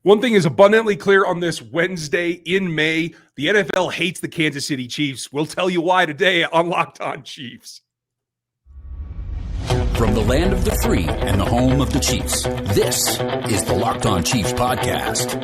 One thing is abundantly clear on this Wednesday in May. The NFL hates the Kansas City Chiefs. We'll tell you why today on Locked On Chiefs. From the land of the free and the home of the Chiefs, this is the Locked On Chiefs podcast.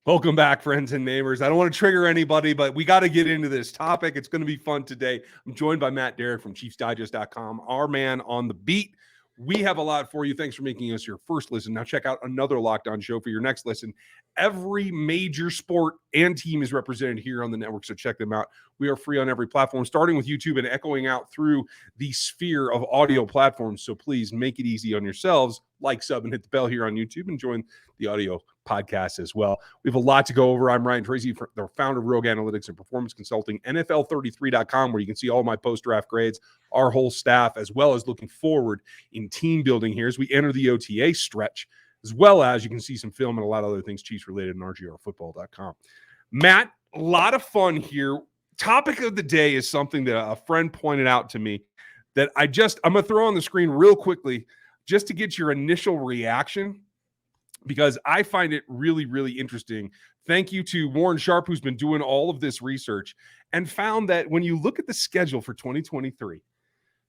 Welcome back, friends and neighbors. I don't want to trigger anybody, but we got to get into this topic. It's going to be fun today. I'm joined by Matt Derrick from ChiefsDigest.com, our man on the beat. We have a lot for you. Thanks for making us your first listen. Now check out another Locked On show for your next listen. Every major sport and team is represented here on the network, so check them out. We are free on every platform, starting with YouTube and echoing out through the sphere of audio platforms. So please make it easy on yourselves. Like, sub, and hit the bell here on YouTube and join the audio podcast as well. We have a lot to go over. I'm Ryan Tracy, the founder of Rogue Analytics and Performance Consulting, NFL33.com, where you can see all my post-draft grades, our whole staff, as well as looking forward in team building here as we enter the OTA stretch, as well as you can see some film and a lot of other things Chiefs-related on rgrfootball.com. Matt, a lot of fun here. Topic of the day is something that a friend pointed out to me that I'm going to throw on the screen real quickly just to get your initial reaction, because I find it really, really interesting. Thank you to Warren Sharp, who's been doing all of this research and found that when you look at the schedule for 2023,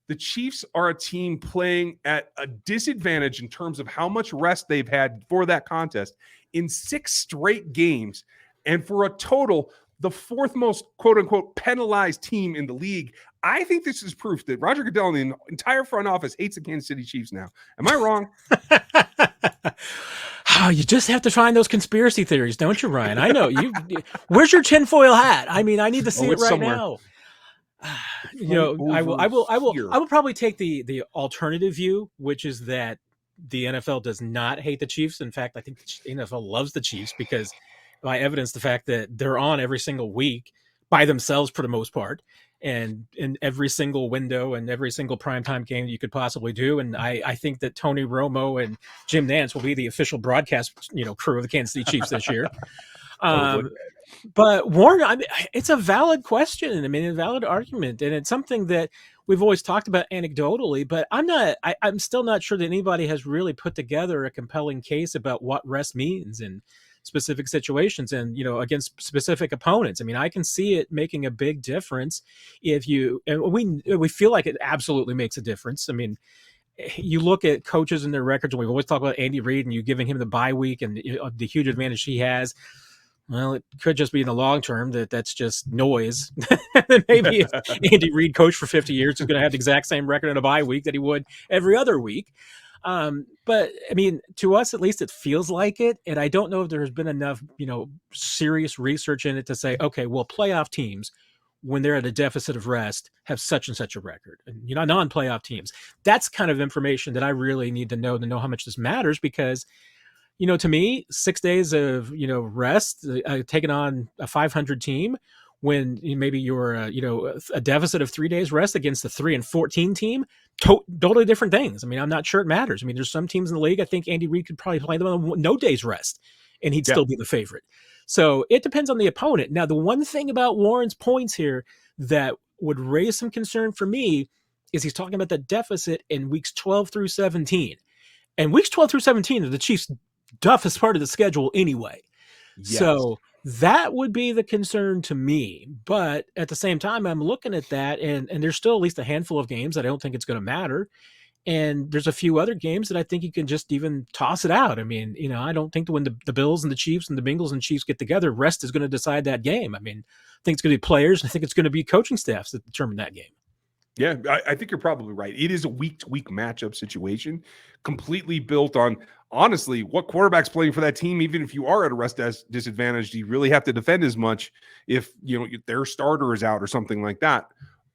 the Chiefs are a team playing at a disadvantage in terms of how much rest they've had for that contest in 6 straight games. And for a total, the 4th most quote-unquote penalized team in the league. I think this is proof that Roger Goodell and the entire front office hates the Kansas City Chiefs now. Am I wrong? Oh, you just have to find those conspiracy theories, don't you, Ryan? I know you. Where's your tinfoil hat? I mean, I need to see it right somewhere. Now. I will probably take the alternative view, which is that the NFL does not hate the Chiefs. In fact, I think the NFL loves the Chiefs because, by evidence, the fact that they're on every single week by themselves for the most part, and in every single window and every single primetime game that you could possibly do. And I think that Tony Romo and Jim Nantz will be the official broadcast, crew of the Kansas City Chiefs this year. But Warren, it's a valid question. A valid argument. And it's something that we've always talked about anecdotally, but I'm still not sure that anybody has really put together a compelling case about what rest means in specific situations and, against specific opponents. I can see it making a big difference and we feel like it absolutely makes a difference. You look at coaches and their records, and we've always talked about Andy Reid and you giving him the bye week and the huge advantage he has. Well, it could just be in the long term that's just noise. Maybe if Andy Reid coached for 50 years, he's going to have the exact same record in a bye week that he would every other week. But to us, at least, it feels like it. And I don't know if there's been enough, serious research in it to say, okay, well, playoff teams, when they're at a deficit of rest, have such and such a record. And, non-playoff teams, that's kind of information that I really need to know how much this matters, because, to me, 6 days of, rest, taking on a 500 team, when maybe you're a deficit of 3 days rest against a 3-14 team, totally different things. I'm not sure it matters. There's some teams in the league, I think Andy Reid could probably play them on no days rest and he'd still be the favorite. So it depends on the opponent. Now, the one thing about Warren's points here that would raise some concern for me is he's talking about the deficit in weeks 12 through 17. And weeks 12 through 17 are the Chiefs' toughest part of the schedule anyway. Yes. So that would be the concern to me. But at the same time, I'm looking at that, and there's still at least a handful of games that I don't think it's going to matter. And there's a few other games that I think you can just even toss it out. I don't think that when the Bills and the Chiefs and the Bengals and Chiefs get together, rest is going to decide that game. I think it's going to be players, and I think it's going to be coaching staffs that determine that game. Yeah, I think you're probably right. It is a week-to-week matchup situation, completely built on, honestly, what quarterback's playing for that team. Even if you are at a rest disadvantage, do you really have to defend as much if their starter is out or something like that?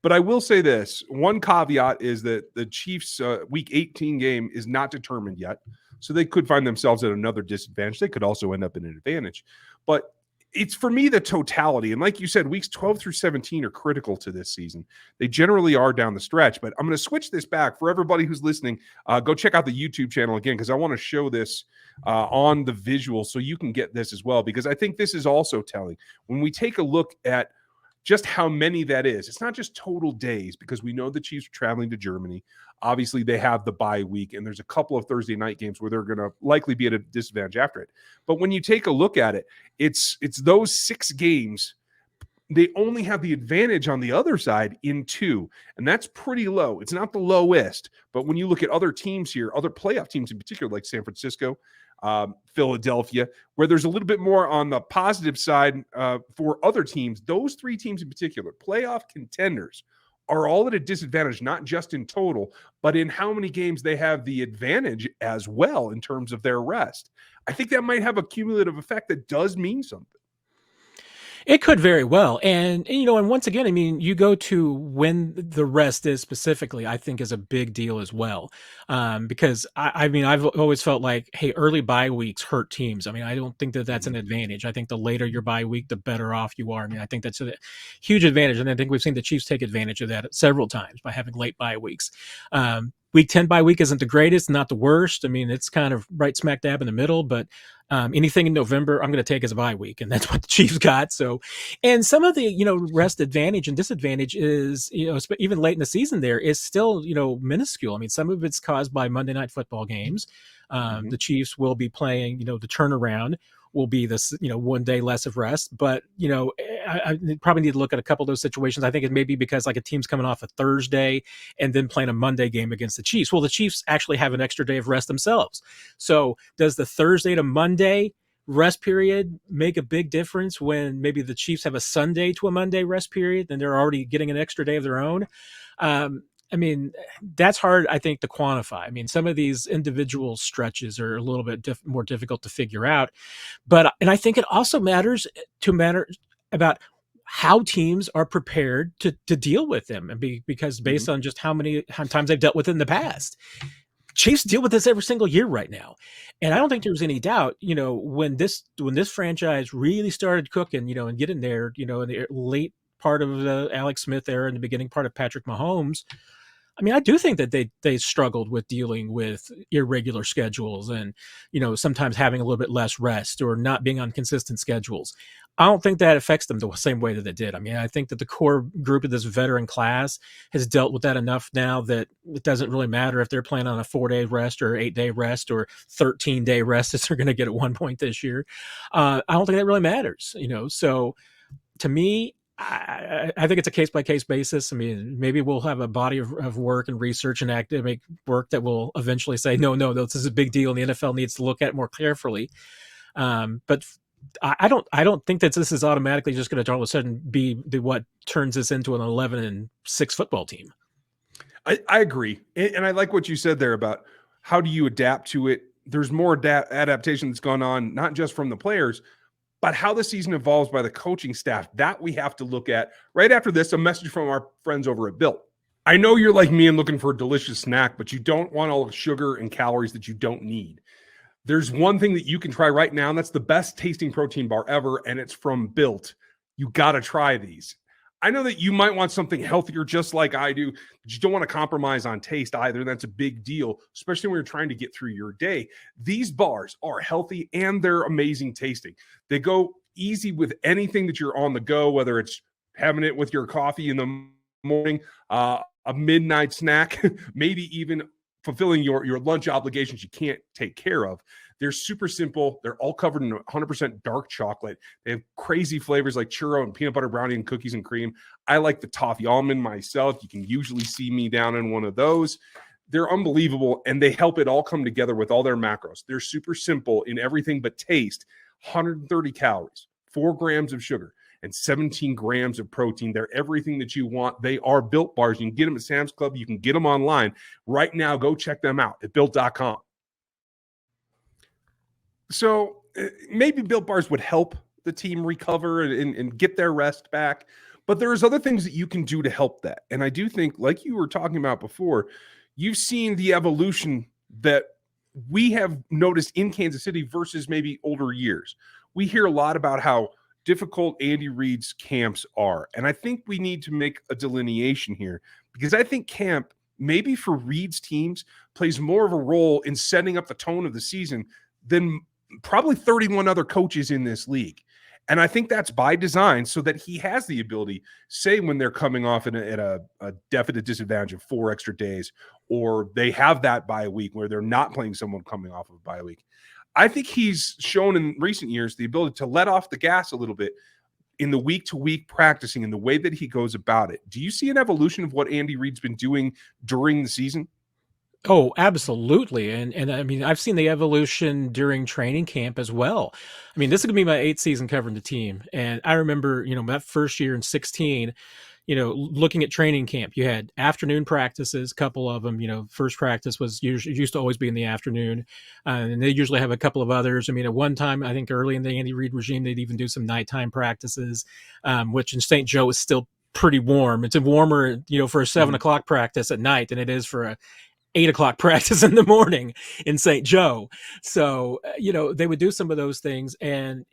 But I will say this. One caveat is that the Chiefs' Week 18 game is not determined yet, so they could find themselves at another disadvantage. They could also end up in an advantage. But it's, for me, the totality. And like you said, weeks 12 through 17 are critical to this season. They generally are down the stretch. But I'm going to switch this back. For everybody who's listening, go check out the YouTube channel again, because I want to show this on the visual so you can get this as well, because I think this is also telling. When we take a look at just how many that is. It's not just total days, because we know the Chiefs are traveling to Germany. Obviously, they have the bye week, and there's a couple of Thursday night games where they're going to likely be at a disadvantage after it. But when you take a look at it, it's those 6 games. They only have the advantage on the other side in 2, and that's pretty low. It's not the lowest, but when you look at other teams here, other playoff teams in particular, like San Francisco, Philadelphia, where there's a little bit more on the positive side for other teams, those 3 teams in particular, playoff contenders, are all at a disadvantage, not just in total, but in how many games they have the advantage as well in terms of their rest. I think that might have a cumulative effect that does mean something. It could very well. And once again, I mean, you go to when the rest is specifically, I think is a big deal as well. Because I mean, I've always felt like, hey, early bye weeks hurt teams. I mean, I don't think that that's an advantage. I think the later your bye week, the better off you are. I mean, I think that's a huge advantage. And I think we've seen the Chiefs take advantage of that several times by having late bye weeks. Week 10 bye week isn't the greatest, not the worst. I mean, it's kind of right smack dab in the middle, but anything in November, I'm going to take as a bye week, and that's what the Chiefs got. So, and some of the, rest advantage and disadvantage is, even late in the season there is still, minuscule. I mean, some of it's caused by Monday Night Football games. The Chiefs will be playing, the turnaround will be this, 1 day less of rest. But, I probably need to look at a couple of those situations. I think it may be because like a team's coming off a Thursday and then playing a Monday game against the Chiefs. Well, the Chiefs actually have an extra day of rest themselves. So does the Thursday to Monday rest period make a big difference when maybe the Chiefs have a Sunday to a Monday rest period and they're already getting an extra day of their own? I mean, that's hard, I think, to quantify. I mean, some of these individual stretches are a little bit more difficult to figure out. And I think it also matters about how teams are prepared to deal with them, and because based on just how times they've dealt with it in the past. Chiefs deal with this every single year right now. And I don't think there's any doubt, when this franchise really started cooking, and getting there, in the late part of the Alex Smith era and the beginning part of Patrick Mahomes, I mean, I do think that they struggled with dealing with irregular schedules and, sometimes having a little bit less rest or not being on consistent schedules. I don't think that affects them the same way that they did. I mean, I think that the core group of this veteran class has dealt with that enough now that it doesn't really matter if they're playing on a 4-day rest or 8-day rest or 13-day rest as they're going to get at one point this year. I don't think that really matters, So to me, I think it's a case-by-case basis. I mean, maybe we'll have a body of work and research and academic work that will eventually say, no, this is a big deal and the NFL needs to look at it more carefully. But I don't think that this is automatically just going to all of a sudden be what turns this into an 11-6 football team. I agree. And I like what you said there about how do you adapt to it. There's more adaptation that's gone on, not just from the players, but how the season evolves by the coaching staff. That we have to look at. Right after this, a message from our friends over at Built. I know you're like me and looking for a delicious snack, but you don't want all the sugar and calories that you don't need. There's one thing that you can try right now, and that's the best tasting protein bar ever, and it's from Built. You got to try these. I know that you might want something healthier just like I do, but you don't want to compromise on taste either. That's a big deal, especially when you're trying to get through your day. These bars are healthy and they're amazing tasting. They go easy with anything that you're on the go, whether it's having it with your coffee in the morning, a midnight snack, maybe even fulfilling your lunch obligations you can't take care of. They're super simple. They're all covered in 100% dark chocolate. They have crazy flavors like churro and peanut butter brownie and cookies and cream. I like the toffee almond myself. You can usually see me down in one of those. They're unbelievable, and they help it all come together with all their macros. They're super simple in everything but taste. 130 calories, 4 grams of sugar, and 17 grams of protein. They're everything that you want. They are Built bars. You can get them at Sam's Club. You can get them online. Right now, go check them out at Built.com. So maybe Built bars would help the team recover and get their rest back. But there's other things that you can do to help that. And I do think, like you were talking about before, you've seen the evolution that we have noticed in Kansas City versus maybe older years. We hear a lot about how difficult Andy Reid's camps are. And I think we need to make a delineation here, because I think camp, maybe for Reid's teams, plays more of a role in setting up the tone of the season than probably 31 other coaches in this league. And I think that's by design so that he has the ability, say when they're coming off at a definite disadvantage of 4 extra days, or they have that bye week where they're not playing someone coming off of a bye week. I think he's shown in recent years the ability to let off the gas a little bit in the week-to-week practicing and the way that he goes about it. Do you see an evolution of what Andy Reid's been doing during the season? Oh, absolutely. And I mean, I've seen the evolution during training camp as well. I mean, this is gonna be my 8th season covering the team. And I remember, that first year in 16, looking at training camp, you had afternoon practices, couple of them. First practice was used to always be in the afternoon, and they usually have a couple of others. I mean, at one time, I think early in the Andy Reid regime, they'd even do some nighttime practices, which in St. Joe is still pretty warm. It's warmer, for a 7 o'clock practice at night than it is for a 8 o'clock practice in the morning in St. Joe. So, they would do some of those things. And,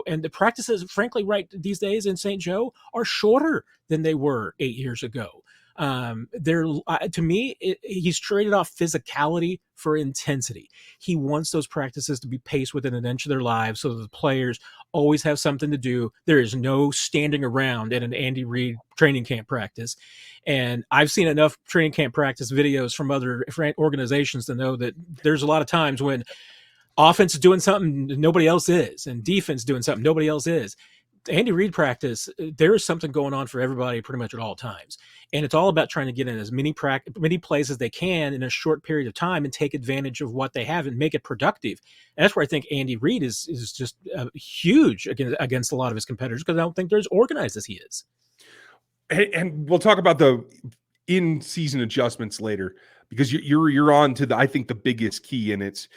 and the practices, frankly, right these days in St. Joe are shorter than they were 8 years ago. To me, he's traded off physicality for intensity. He wants those practices to be paced within an inch of their lives so that the players always have something to do. There is no standing around at an Andy Reid training camp practice. And I've seen enough training camp practice videos from other organizations to know that there's a lot of times when offense is doing something nobody else is, and defense doing something nobody else is. Andy Reid practice, there is something going on for everybody pretty much at all times. And it's all about trying to get in as many plays as they can in a short period of time and take advantage of what they have and make it productive. And that's where I think Andy Reid is just huge against a lot of his competitors, because I don't think they're as organized as he is. And we'll talk about the in-season adjustments later, because you're on to I think the biggest key, and it's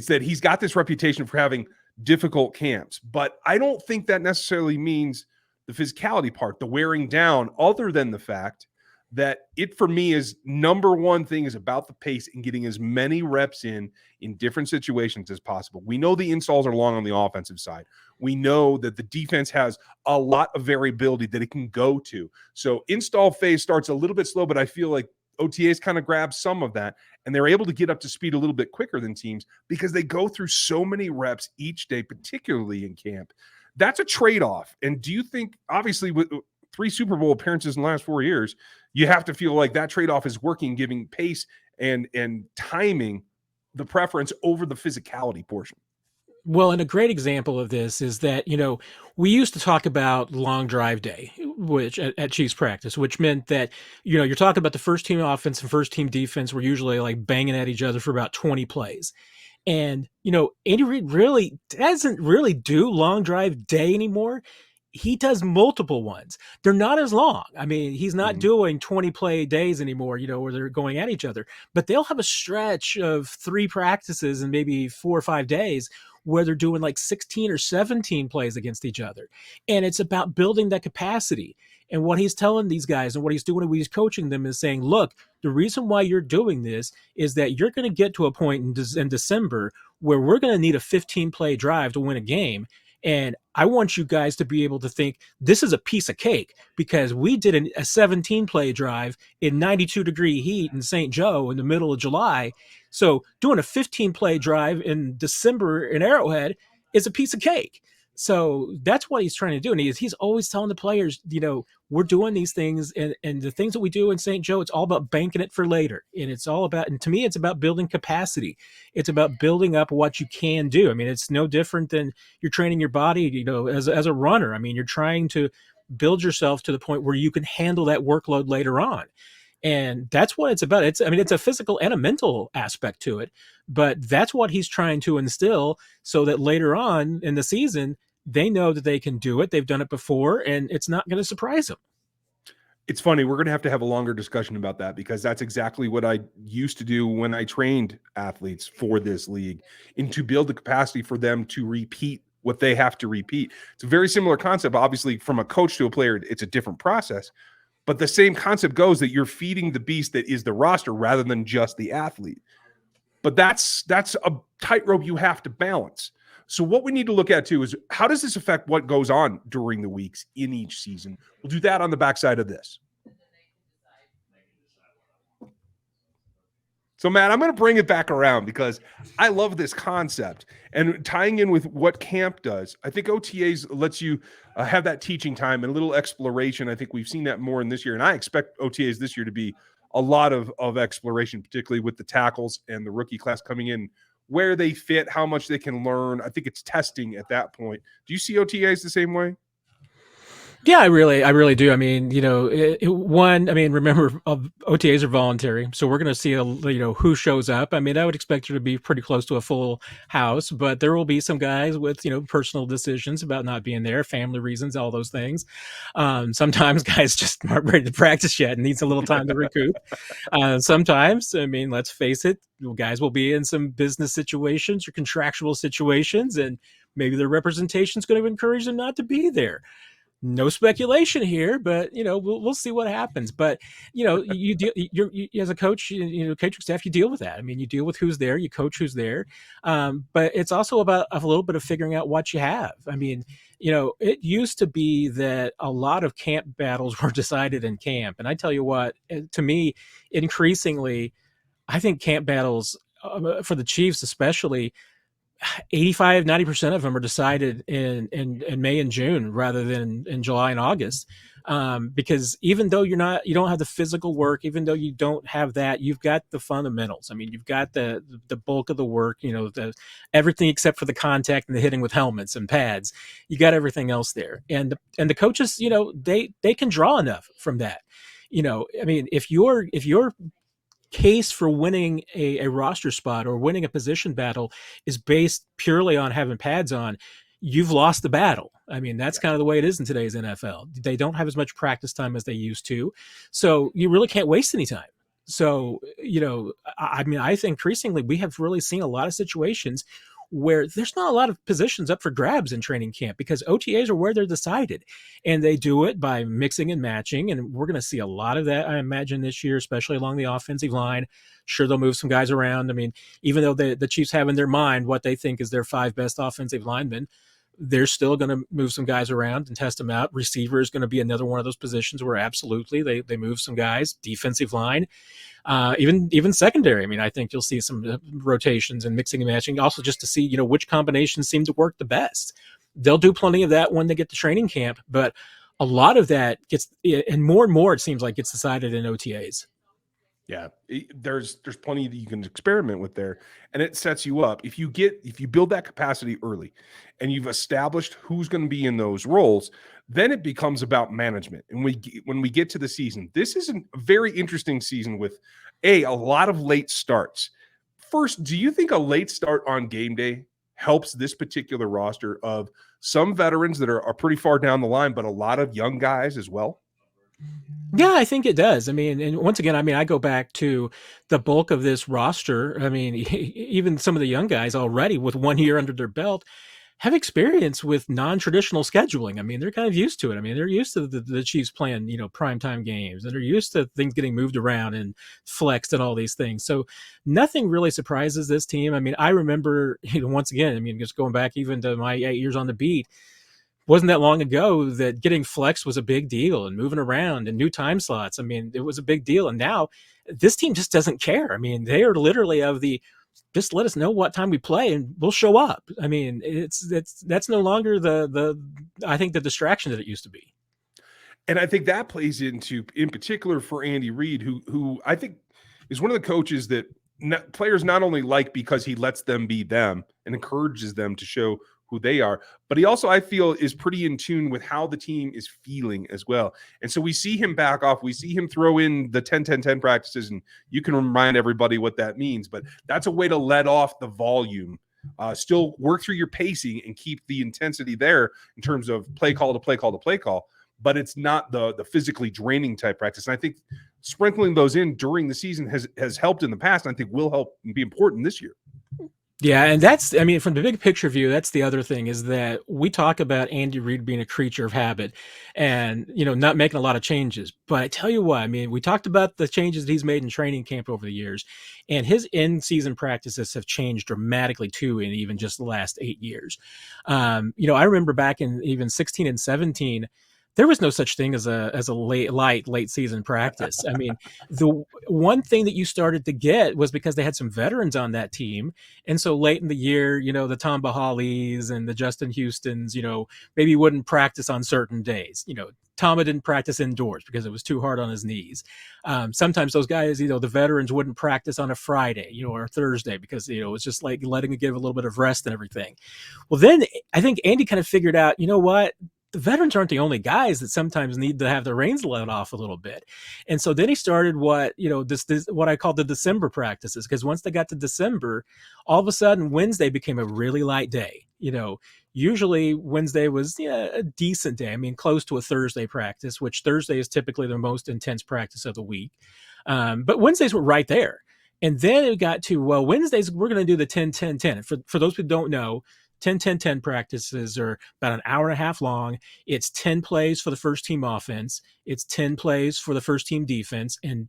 that he's got this reputation for having difficult camps, but I don't think that necessarily means the physicality part, the wearing down, other than the fact that it, for me, is number one thing is about the pace and getting as many reps in different situations as possible. We know the installs are long on the offensive side. We know that the defense has a lot of variability that it can go to. So install phase starts a little bit slow, but I feel like OTAs kind of grab some of that, and they're able to get up to speed a little bit quicker than teams because they go through so many reps each day, particularly in camp. That's a trade-off. And do you think, obviously, with 3 Super Bowl appearances in the last 4 years, you have to feel like that trade-off is working, giving pace and timing the preference over the physicality portion? Well, and a great example of this is that, we used to talk about long drive day, which at Chiefs practice, which meant that, you're talking about the first team offense and first team defense were usually like banging at each other for about 20 plays. And, Andy Reid really doesn't really do long drive day anymore. He does multiple ones. They're not as long. I mean, he's not doing 20 play days anymore, where they're going at each other, but they'll have a stretch of 3 practices and maybe 4 or 5 days where they're doing like 16 or 17 plays against each other. And it's about building that capacity. And what he's telling these guys and what he's doing when he's coaching them is saying, look, the reason why you're doing this is that you're going to get to a point in December where we're going to need a 15 play drive to win a game. And I want you guys to be able to think this is a piece of cake, because we did a 17 play drive in 92-degree heat in St. Joe in the middle of July. So doing a 15 play drive in December in Arrowhead is a piece of cake. So that's what he's trying to do. And he's always telling the players, we're doing these things, and the things that we do in St. Joe, it's all about banking it for later. And it's all about, and to me, it's about building capacity. It's about building up what you can do. I mean, it's no different than you're training your body, as a runner. I mean, you're trying to build yourself to the point where you can handle that workload later on. And that's what it's about. It's a physical and a mental aspect to it, but that's what he's trying to instill so that later on in the season, they know that they can do it. They've done it before, and it's not going to surprise them. It's funny. We're going to have a longer discussion about that, because that's exactly what I used to do when I trained athletes for this league, and to build the capacity for them to repeat what they have to repeat. It's a very similar concept. Obviously, from a coach to a player, it's a different process. But the same concept goes that you're feeding the beast that is the roster rather than just the athlete. But that's a tightrope you have to balance. So what we need to look at too is, how does this affect what goes on during the weeks in each season? We'll do that on the backside of this. So, Matt, I'm going to bring it back around because I love this concept and tying in with what camp does. I think OTAs lets you have that teaching time and a little exploration. I think we've seen that more in this year, and I expect OTAs this year to be a lot of exploration, particularly with the tackles and the rookie class coming in, where they fit, how much they can learn. I think it's testing at that point. Do you see OTAs the same way? Yeah, I really do. I mean, remember, OTAs are voluntary, so we're going to see who shows up. I mean, I would expect it to be pretty close to a full house, but there will be some guys with personal decisions about not being there, family reasons, all those things. Sometimes guys just aren't ready to practice yet and needs a little time to recoup. Sometimes, I mean, let's face it, guys will be in some business situations or contractual situations, and maybe their representation is going to encourage them not to be there. No speculation here, but we'll see what happens. But you deal, you as a coach, coaching staff, you deal with that. I mean, you deal with who's there, you coach who's there. But it's also about a little bit of figuring out what you have. I mean, it used to be that a lot of camp battles were decided in camp, and I tell you what, to me, increasingly, I think camp battles for the Chiefs, especially, 85-90% of them are decided in May and June rather than in July and August. Because even though you don't have the physical work, even though you don't have that, you've got the fundamentals. I mean, you've got the bulk of the work, everything except for the contact and the hitting with helmets and pads. You got everything else there. And the coaches, they can draw enough from that. I mean, if your case for winning a roster spot or winning a position battle is based purely on having pads on, you've lost the battle. I mean, that's kind of the way it is in today's NFL. They don't have as much practice time as they used to. So you really can't waste any time. So, I mean, I think increasingly we have really seen a lot of situations where there's not a lot of positions up for grabs in training camp because OTAs are where they're decided, and they do it by mixing and matching. And we're going to see a lot of that, I imagine, this year, especially along the offensive line. Sure, they'll move some guys around. I mean, even though the Chiefs have in their mind what they think is their 5 best offensive linemen, they're still going to move some guys around and test them out. Receiver is going to be another one of those positions where absolutely they move some guys. Defensive line, even secondary. I mean, I think you'll see some rotations and mixing and matching, also just to see which combinations seem to work the best. They'll do plenty of that when they get to training camp, but a lot of that gets, and more it seems like, gets decided in OTAs. Yeah, there's plenty that you can experiment with there, and it sets you up. If you build that capacity early and you've established who's going to be in those roles, then it becomes about management. And when we get to the season, this is a very interesting season with a lot of late starts. First, do you think a late start on game day helps this particular roster of some veterans that are pretty far down the line, but a lot of young guys as well? Yeah, I think it does. I mean, and once again, I mean, I go back to the bulk of this roster. I mean, even some of the young guys already with 1 year under their belt have experience with non-traditional scheduling. I mean, they're kind of used to it. I mean, they're used to the Chiefs playing, primetime games, and they're used to things getting moved around and flexed and all these things. So nothing really surprises this team. I mean, I remember, once again, I mean, just going back even to my 8 years on the beat, wasn't that long ago that getting flex was a big deal and moving around and new time slots. I mean, it was a big deal. And now this team just doesn't care. I mean, they are literally of the, just let us know what time we play and we'll show up. I mean, that's no longer I think the distraction that it used to be. And I think that plays into, in particular for Andy Reid, who I think is one of the coaches that players not only like because he lets them be them and encourages them to show who they are, but he also, I feel, is pretty in tune with how the team is feeling as well. And so we see him back off. We see him throw in the 10-10-10 practices, and you can remind everybody what that means, but that's a way to let off the volume, still work through your pacing and keep the intensity there in terms of play call to play call to play call, but it's not the physically draining type practice. And I think sprinkling those in during the season has helped in the past, and I think will help and be important this year. Yeah, and that's, I mean, from the big picture view, that's the other thing, is that we talk about Andy Reid being a creature of habit and, not making a lot of changes. But I tell you what, I mean, we talked about the changes that he's made in training camp over the years, and his in-season practices have changed dramatically too in even just the last 8 years. I remember back in even 16 and 17, there was no such thing as a late season practice. I mean, the one thing that you started to get was because they had some veterans on that team, and so late in the year, the Tom Bahalis and the Justin Houstons, maybe wouldn't practice on certain days. Tama didn't practice indoors because it was too hard on his knees. Sometimes those guys, the veterans wouldn't practice on a Friday, or a Thursday because it was just like letting it give a little bit of rest and everything. Well, then I think Andy kind of figured out, what? The veterans aren't the only guys that sometimes need to have the reins let off a little bit. And so then he started what I call the December practices, because once they got to December, all of a sudden Wednesday became a really light day. Usually Wednesday was a decent day. I mean, close to a Thursday practice, which Thursday is typically the most intense practice of the week. But Wednesdays were right there. And then it got to, Wednesdays, we're going to do the 10-10-10. For those who don't know, 10-10-10 practices are about an hour and a half long. It's 10 plays for the first team offense. It's 10 plays for the first team defense, and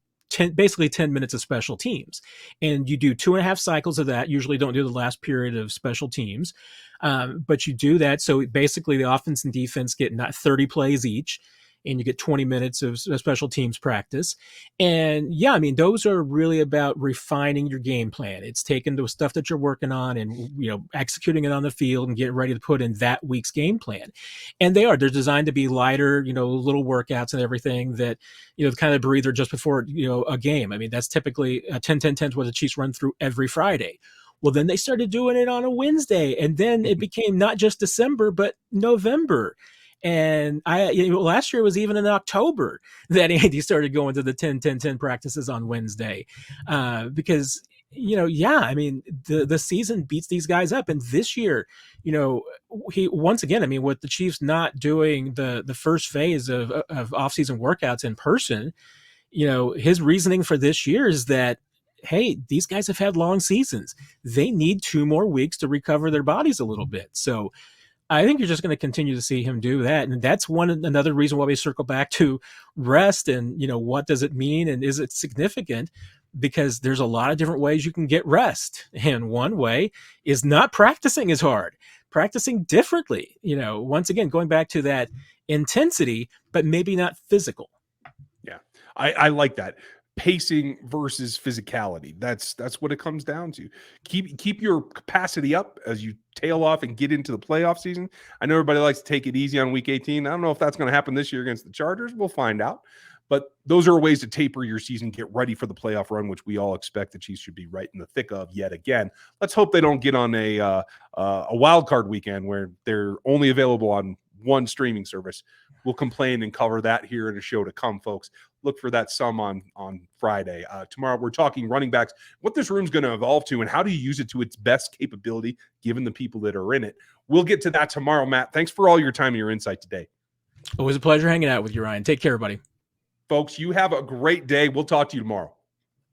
basically 10 minutes of special teams. And you do 2.5 cycles of that. Usually don't do the last period of special teams. But you do that. So basically the offense and defense get not 30 plays each, and you get 20 minutes of special teams practice. And yeah, I mean, those are really about refining your game plan. It's taking the stuff that you're working on and, executing it on the field and getting ready to put in that week's game plan. And they're designed to be lighter, little workouts and everything that, kind of breather just before, a game. I mean, that's typically 10-10-10 is what the Chiefs run through every Friday. Well, then they started doing it on a Wednesday, and then it became not just December, but November. And last year was even in October that Andy started going to the 10-10-10 practices on Wednesday, because, I mean, the season beats these guys up. And this year, he, once again, I mean, with the Chiefs not doing the first phase of offseason workouts in person, his reasoning for this year is that, hey, these guys have had long seasons. They need 2 more weeks to recover their bodies a little bit. So I think you're just going to continue to see him do that. And that's another reason why we circle back to rest and, what does it mean? And is it significant? Because there's a lot of different ways you can get rest. And one way is not practicing as hard, practicing differently, once again, going back to that intensity, but maybe not physical. Yeah, I like that. Pacing versus physicality. That's what it comes down to. Keep your capacity up as you tail off and get into the playoff season. I know everybody likes to take it easy on week 18. I don't know if that's going to happen this year against the Chargers. We'll find out. But those are ways to taper your season, get ready for the playoff run, which we all expect the Chiefs should be right in the thick of yet again. Let's hope they don't get on a wild card weekend where they're only available on one streaming service. We'll complain and cover that here in a show to come, folks. Look for that some on Friday. Tomorrow, we're talking running backs, what this room's going to evolve to, and how do you use it to its best capability, given the people that are in it. We'll get to that tomorrow, Matt. Thanks for all your time and your insight today. Always a pleasure hanging out with you, Ryan. Take care, buddy. Folks, you have a great day. We'll talk to you tomorrow.